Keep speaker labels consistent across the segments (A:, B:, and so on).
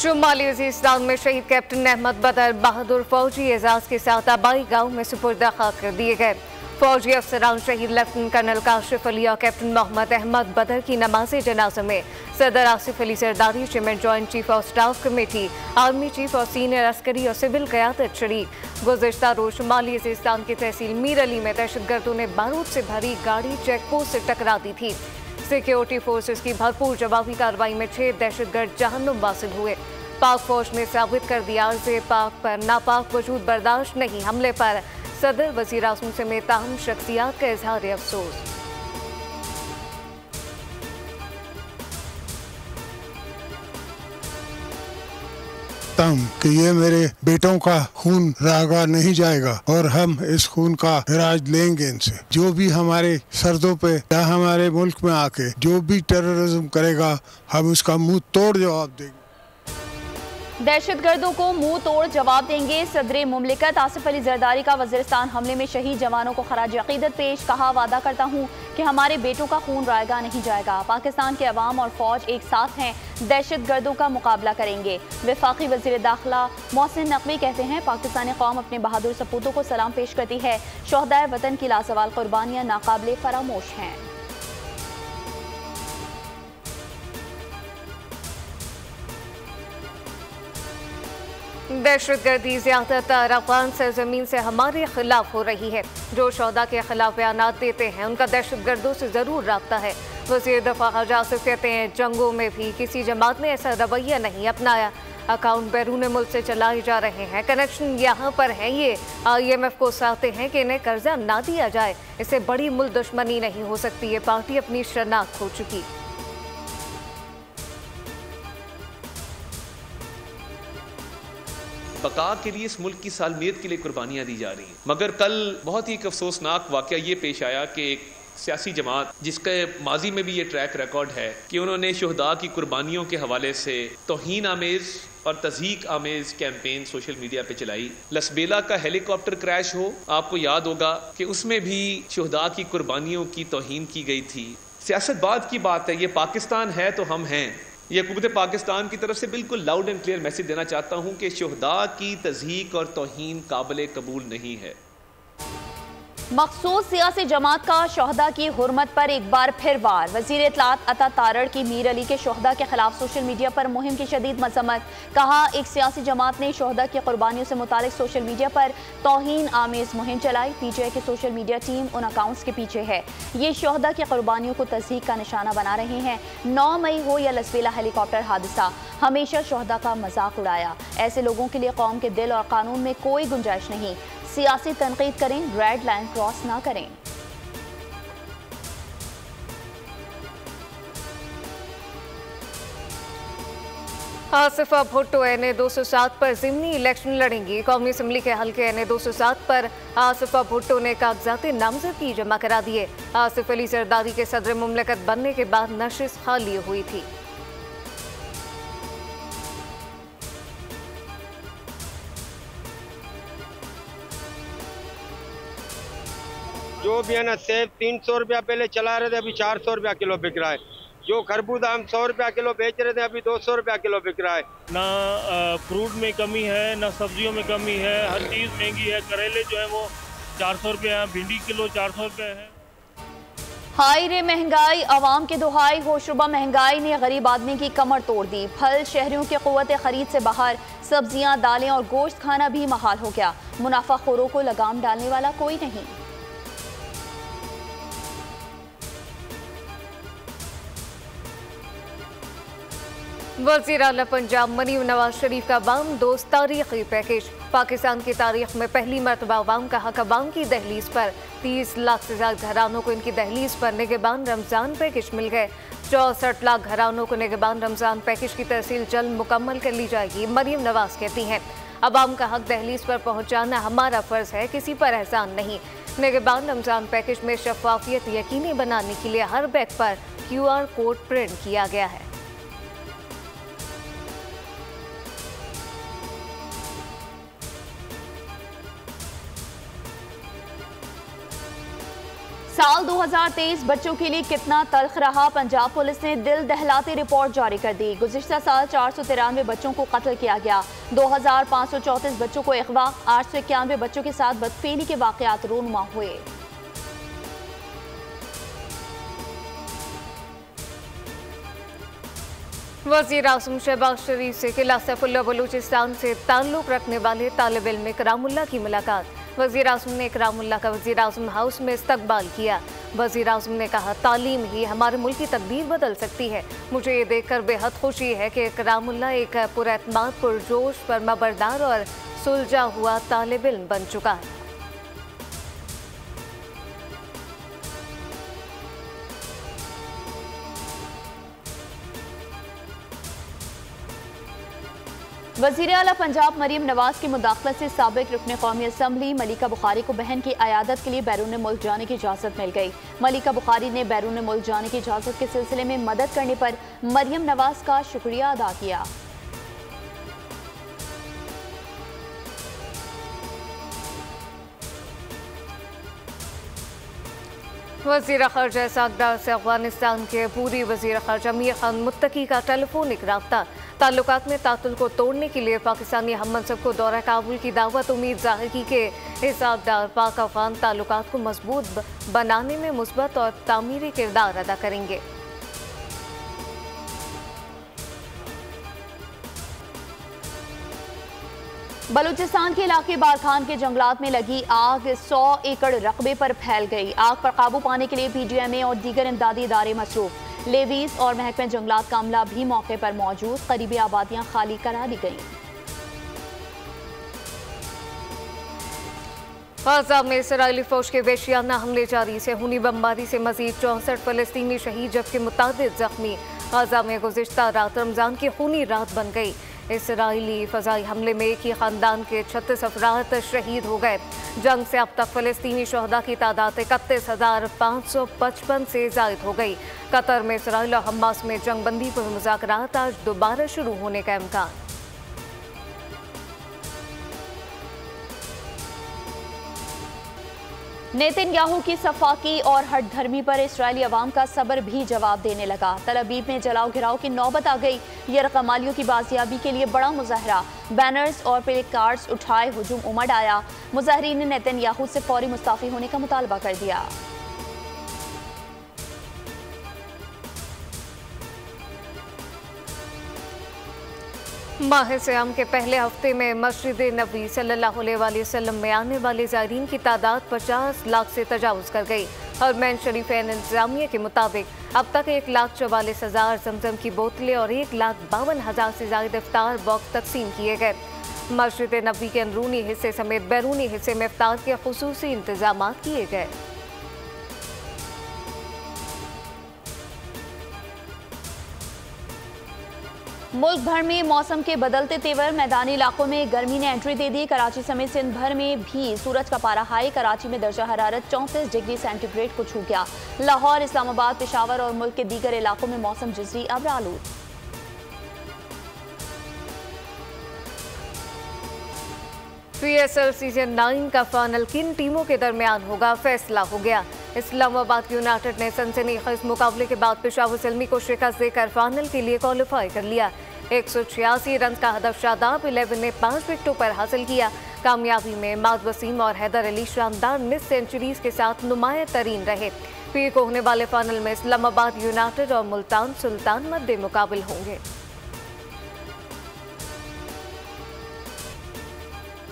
A: शुमाली वज़ीरिस्तान में शहीद कैप्टन अहमद बदर बहादुर फौजी एजाज के साथ आबाई गांव में सुपुर्द खाक कर दिए गए। फौजी अफसरान शहीद लेफ्टिनेंट कर्नल काशिफ अली और कैप्टन मोहम्मद अहमद बदर की नमाज जनाजा में सदर Asif Ali Zardari, chairman joint chief of staff committee, army chief और सीनियर अस्करी और सिविल क़यादत शरीक। गुज़िश्ता रोज शुमाली वज़ीरिस्तान की तहसील मीर अली में दहशतगर्दों ने बारूद से भरी गाड़ी चेक पोस्ट से टकरा दी थी। सिक्योरिटी फोर्सेस की भरपूर जवाबी कार्रवाई में 6 दहशतगर्द जहन्नुम वासिल हुए। पाक फौज ने साबित कर दिया अर्ज़े पाक पर नापाक वजूद बर्दाश्त नहीं। हमले पर सदर, वज़ीर आज़म समेत अहम शख्सियात का इजहार अफसोस।
B: कि ये मेरे बेटों का खून रागा नहीं जाएगा और हम इस खून का इराज लेंगे इनसे। जो भी हमारे सरदों पे या हमारे मुल्क में आके जो भी टेररिज्म करेगा, हम उसका मुंह तोड़ जवाब देंगे।
C: दहशतगर्दों को मुंह तोड़ जवाब देंगे। सदर मुमलिकत आसिफ अली जरदारी का वज़ीरिस्तान हमले में शहीद जवानों को खराज अकीदत पेश। कहा, वादा करता हूँ कि हमारे बेटों का खून रायगा नहीं जाएगा। पाकिस्तान के अवाम और फौज एक साथ हैं, दहशतगर्दों का मुकाबला करेंगे। वफाकी वज़ीर दाखिला मोहसिन नकवी कहते हैं, पाकिस्तानी कौम अपने बहादुर सपूतों को सलाम पेश करती है। शोहदाए वतन की लाजवाल कुर्बानियाँ नाकाबिले फरामोश हैं।
A: दहशतगर्दी ज़्यादातर अफगान सरजमीन से हमारे खिलाफ हो रही है। जो शोहदा के खिलाफ बयानात देते हैं उनका दहशतगर्दों से ज़रूर राब्ता है। वज़ीर दफ़ा खारजा आसिफ कहते हैं, जंगों में भी किसी जमात ने ऐसा रवैया नहीं अपनाया। अकाउंट बैरून मुल्क से चलाए जा रहे हैं, कनेक्शन यहाँ पर है। ये IMF को चाहते हैं कि इन्हें कर्जा ना दिया जाए। इससे बड़ी मुल्क दुश्मनी नहीं हो सकती। ये पार्टी अपनी शनाख्त खो चुकी।
D: बका के लिए इस मुल्क की सालमियत के लिए कुर्बानियां दी जा रही हैं। मगर कल बहुत ही एक अफसोसनाक वाक़या ये पेश आया कि एक सियासी जमात जिसके माजी में भी ये ट्रैक रिकॉर्ड है कि उन्होंने शुहदा की कुर्बानियों के हवाले से तौहीन आमेज़ और तज़हीक आमेज़ कैंपेन सोशल मीडिया पे चलाई। लसबेला का हेलीकॉप्टर क्रैश हो, आपको याद होगा कि उसमें भी शुहदा की कुर्बानियों की तौहीन की गई थी। सियासत बाद की बात है, ये पाकिस्तान है तो हम हैं। ये हुकूमत पाकिस्तान की तरफ से बिल्कुल लाउड एंड क्लियर मैसेज देना चाहता हूँ कि शुहदा की तज़हीक और तौहीन काबिल कबूल नहीं है।
C: मखसूस सियासी जमात का शोहदा की हुर्मत पर एक बार फिर वार। वज़ीर इत्तलात अता तारड़ की मीर अली के शोहदा के खिलाफ सोशल मीडिया पर मुहिम की शदीद मजम्मत। कहा, एक सियासी जमात ने शोहदा की कुर्बानियों से मुतालिक सोशल मीडिया पर तौहीन आमेज़ मुहिम चलाई। PTI की सोशल मीडिया टीम उन अकाउंट्स के पीछे है। ये शोहदा की कुर्बानियों को तज़हीक का निशाना बना रहे हैं। 9 मई हो या लसबेला हेलीकॉप्टर हादसा, हमेशा शोहदा का मजाक उड़ाया। ऐसे लोगों के लिए कौम के दिल और कानून में कोई गुंजाइश नहीं। सियासी तनकीद करें, रेड लाइन क्रॉस ना करें।
A: आसिफा भुट्टो NA 207 पर ज़िमनी इलेक्शन लड़ेंगी। कौमी असम्बली के हल्के NA 207 पर आसिफा भुट्टो ने कागजात नामजदगी जमा करा दिए। आसिफ अली जरदारी के सदर मुमलिकत बनने के बाद नशिस्त खाली हुई थी।
E: जो भी है ना, सेब 300 रुपया पहले चला रहे थे, अभी 400 रुपया किलो बिक रहा है। जो खरबूजा हम 100 रुपया किलो बेच रहे थे, अभी 200 रुपया किलो बिक रहा है।
F: ना फ्रूट में कमी है, ना सब्जियों में कमी है, हर चीज़ महंगी है। करेले जो है वो 400 रुपये है, भिंडी किलो 400 रुपये है।
C: हाय रे महंगाई, अवाम के दुहाई, होशरुबा महंगाई ने गरीब आदमी की कमर तोड़ दी। फल शहरियों की क़ुव्वत खरीद से बाहर, सब्जियां, दालें और गोश्त खाना भी महाल हो गया। मुनाफाखोरों को लगाम डालने वाला कोई नहीं।
A: वज़ीर आला पंजाब मरीम नवाज शरीफ का अवाम दोस्त तारीखी पैकेज। पाकिस्तान की तारीख में पहली मरतबा अवाम का हक अवाम की दहलीज पर। 30 लाख से ज्यादा घरानों को इनकी दहलीज पर निगहबान रमज़ान पैकेज मिल गए। 64 लाख घरानों को निगहबान रमज़ान पैकेज की तहसील जल्द मुकम्मल कर ली जाएगी। मरीम नवाज कहती हैं, अवाम का हक दहलीज पर पहुँचाना हमारा फ़र्ज है, किसी पर एहसान नहीं। निगहबान रमज़ान पैकेज में शफाफियत यकीनी बनाने के लिए हर बैग पर QR कोड प्रिंट किया गया है।
C: साल 2023 बच्चों के लिए कितना तल्ख रहा। पंजाब पुलिस ने दिल दहलाती रिपोर्ट जारी कर दी। गुज़िश्ता साल 493 बच्चों को कत्ल किया गया, 2534 बच्चों को अगवा, 891 बच्चों के साथ बदफेली के वाक़यात रूनुमा हुए।
A: वज़ीर आज़म शहबाज शरीफ से किला सैफुल्लाह बलूचिस्तान से ताल्लुक़ रखने वाले तालिब इल्म इकरामुल्लाह की मुलाकात। वज़ीर आज़म ने इकरामुल्लाह का वज़ीर आज़म हाउस में इस्तकबाल किया। वज़ीर आज़म ने कहा, तालीम ही हमारे मुल्क की तकदीर बदल सकती है। मुझे ये देखकर बेहद खुशी है कि इकरामुल्लाह एक पुरएतमाद, पुरजोश, फर्माबरदार और सुलझा हुआ तालिब इल्म बन चुका है।
C: वज़ीर आला पंजाब मरीम नवाज की मुदाखलत से साबिक रुकन कौमी असम्बली मलिका बुखारी को बहन की अयादत के लिए बैरून मुल्क जाने की इजाज़त मिल गई। मलिका बुखारी ने बैरून मुल्क जाने की इजाज़त के सिलसिले में मदद करने पर मरीम नवाज का शुक्रिया अदा किया।
A: वज़ीर ख़ारजा इस्हाक़ से अफ़ग़ानिस्तान के पूरी वज़ीर ख़ारजा मीर खान मुत्तकी का टेलीफोनिक रब्ता। ताल्लुकात में तातुल को तोड़ने के लिए पाकिस्तानी हम मनसब को दौरा काबुल की दावत। उम्मीद ज़ाहिर की कि इस्हाक़ पाक अफ़ग़ान ताल्लुकात को मजबूत बनाने में मुस्बत और तामीरी किरदार अदा करेंगे।
C: बलूचिस्तान के इलाके बारखान के जंगलात में लगी आग 100 एकड़ रकबे पर फैल गई। आग पर काबू पाने के लिए PGMA और दीगर इमदादी इदारे मसरूफ। लेवीज और महकमे जंगलात का अमला भी मौके पर मौजूद। करीबी आबादियां खाली करा दी गई।
A: गाज़ा में इसराइली फौज के वहशियाना हमले जारी। सेहूनी बमबारी से मजीद 64 फलस्तीनी शहीद जबकि मुतादिद जख्मी। गाज़ा में गुज़िश्ता रात रमजान की खूनी रात बन गई। इसराइली फ़ज़ाई हमले में एक ही ख़ानदान के 36 अफराद शहीद हो गए। जंग से अब तक फ़लस्तीनी शहदा की तादाद 31,555 से ज़ायद हो गई। कतर में इसराइल और हमास में जंगबंदी पर मुज़ाकरात आज दोबारा शुरू होने का इम्कान।
C: नेतन्याहू की सफाकी और हठधर्मी पर इस्राएली अवाम का सब्र भी जवाब देने लगा। तल अवीव में जलाओ घिराव की नौबत आ गई। यरकमालियों की बाजियाबी के लिए बड़ा मुजाहरा, बैनर्स और प्ले कार्ड्स उठाए हुजूम उमड़ आया। मुजाहरीन ने नेतन्याहू से फौरी मुस्ताफी होने का मुतालबा कर दिया।
A: माह सियाम के पहले हफ्ते में मस्जिद नबी सल्लल्लाहु अलैहि वसल्लम में आने वाले ज़ायरीन की तादाद 50 लाख से तजावुज़ कर गई। हरमैन शरीफैन इंतज़ामिया के मुताबिक अब तक 1,44,000 जमजम की बोतलें और 1,52,000 से ज़ायद इफ्तार बॉक्स तकसीम किए गए। मस्जिद नबी के अंदरूनी हिस्से समेत बैरूनी हिस्से में इफ्तार के खुसूसी इंतजाम किए गए।
C: मुल्क भर में मौसम के बदलते तेवर। मैदानी इलाकों में गर्मी ने एंट्री दे दी। कराची समेत सिंध भर में भी सूरज का पारा हाई। कराची में दर्जा हरारत 34 डिग्री सेंटीग्रेड को छू गया। लाहौर, इस्लामाबाद, पेशावर और मुल्क के दीगर इलाकों में मौसम जुज़वी अबरालूद।
A: PSL सीजन 9 का फाइनल किन टीमों के दरमियान होगा, फैसला हो गया। इस्लामाबाद यूनाइटेड ने सनसनीखेज मुकाबले के बाद पेशावर ज़ल्मी को शिकस्त देकर फाइनल के लिए क्वालिफाई कर लिया। 186 रन का हदफ शादाब 11 ने 5 विकेटों पर हासिल किया। कामयाबी में माद वसीम और हैदर अली शानदार मिस सेंचुरीज के साथ नुमाया तरीन रहे। पीर को होने वाले फाइनल में इस्लामाबाद यूनाइटेड और मुल्तान सुल्तान मद्दे मुकाबिल होंगे।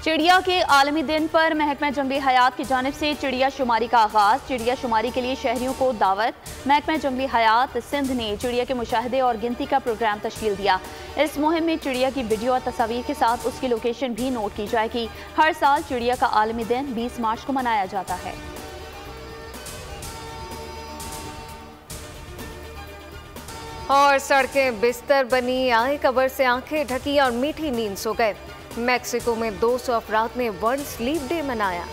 C: चिड़िया के आलमी दिन पर महकमा जंगली हयात की जानिब से चिड़िया शुमारी का आगाज। चिड़िया शुमारी के लिए शहरियों को दावत। महकमा जंगली हयात सिंध ने चिड़िया के मुशाहदे और गिनती का प्रोग्राम तश्कील दिया। इस मुहिम में चिड़िया की वीडियो और तस्वीर के साथ उसकी लोकेशन भी नोट की जाएगी। हर साल चिड़िया का आलमी दिन 20 मार्च को मनाया जाता है।
A: और सड़कें बिस्तर बनी, आए कब्र से आंखें ढकी और मीठी नींद सो गए। मैक्सिको में 200 अफराद ने वर्ल्ड स्लीप डे मनाया।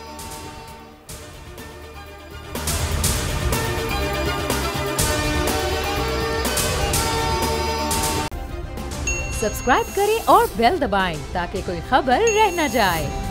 G: सब्सक्राइब करें और बेल दबाएं ताकि कोई खबर रह न जाए।